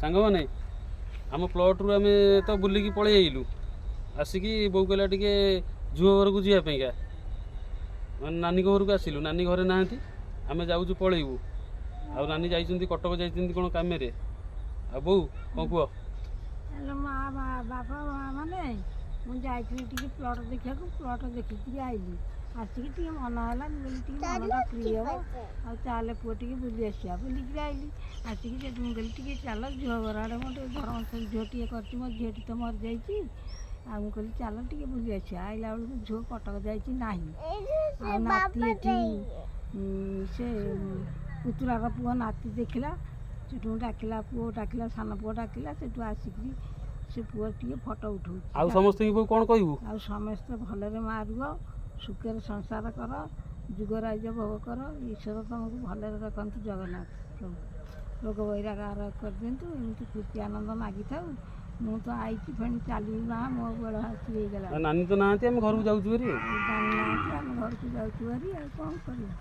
ସାଙ୍ଗମାନେ ଆମ ପ୍ଲଟ୍ରୁ ଆମେ ତ ବୁଲିକି ପଳେଇ ଆଇଲୁ। ଆସିକି ବୋଉ କହିଲା ଟିକେ ଝୁଅ ଘରକୁ ଯିବା ପାଇଁକା, ମାନେ ନାନୀଙ୍କ ଘରକୁ ଆସିଲୁ। ନାନୀ ଘରେ ନାହାନ୍ତି, ଆମେ ଯାଉଛୁ ପଳେଇବୁ। ଆଉ ନାନୀ ଯାଇଛନ୍ତି କଟକ, ଯାଇଛନ୍ତି କ'ଣ କାମରେ। ଆଉ ବୋଉ କ'ଣ କୁହ? ବାପା ମା ମାନେ ମୁଁ ଯାଇଥିଲି ଟିକେ ପ୍ଲଟ୍ ଦେଖିବାକୁ, ପ୍ଲଟ୍ ଦେଖିକିରି ଆଇଲି। ଆସିକି ଟିକେ ମନ ହେଲା, ମୁଁ କହିଲି ଟିକେ ମନଟା ଫ୍ରି ହେବ, ଆଉ ଚାଲେ ପୁଅ ଟିକେ ବୁଲି ଆସିବା। ବୁଲିକିରି ଆଇଲି। ଆସିକି ସେଠି ମୁଁ କହିଲି ଟିକେ ଚାଲ ଝିଅ ଘର ଆଡ଼େ, ମୁଁ ଟିକେ ଧର୍ମ ଝିଅଟିଏ କରିଛି, ମୋ ଝିଅଟି ତ ମରିଯାଇଛି। ଆଉ ମୁଁ କହିଲି ଚାଲ ଟିକେ ବୁଲି ଆସିବା। ଆଇଲା ବେଳକୁ ଝିଅ କଟକ ଯାଇଛି ନାହିଁ, ଆଉ ନାତି ଏଠି ସେ ପୁତୁରାର ପୁଅ ନାତି ଦେଖିଲା। ସେଠୁ ଡାକିଲା, ପୁଅ ଡାକିଲା, ସାନ ପୁଅ ଡାକିଲା। ସେଠୁ ଆସିକିରି ସେ ପୁଅ ଟିକେ ଫଟୋ ଉଠଉଛି। ଆଉ ସମସ୍ତଙ୍କୁ ବୋଉ କ'ଣ କହିବୁ? ଆଉ ସମସ୍ତେ ଭଲରେ ମା ରୁହ, ସୁଖରେ ସଂସାର କର, ଯୁଗରାଜ ଭୋଗ କର। ଈଶ୍ୱର ତୁମକୁ ଭଲରେ ରଖନ୍ତୁ। ଜଗନ୍ନାଥ ପ୍ରଭୁ ରୋଗ ବୈରାଗ ଆରୋଗ୍ୟ କରିଦିଅନ୍ତୁ। ଏମିତି ଖୁସି ଆନନ୍ଦ ମାଗିଥାଉ। ମୁଁ ତ ଆଇଛି, ଫେଣି ଚାଲିବି ମା, ମୋ ବେଳ ହାସି ହେଇଗଲା। ନାନୀ ତ ନାହାନ୍ତି, ଆମେ ଘରକୁ ଯାଉଛୁ ଭାରି। ନାହାନ୍ତି, ଆମେ ଘରକୁ ଯାଉଛୁ ଭାରି। ଆଉ କ'ଣ କରିବା?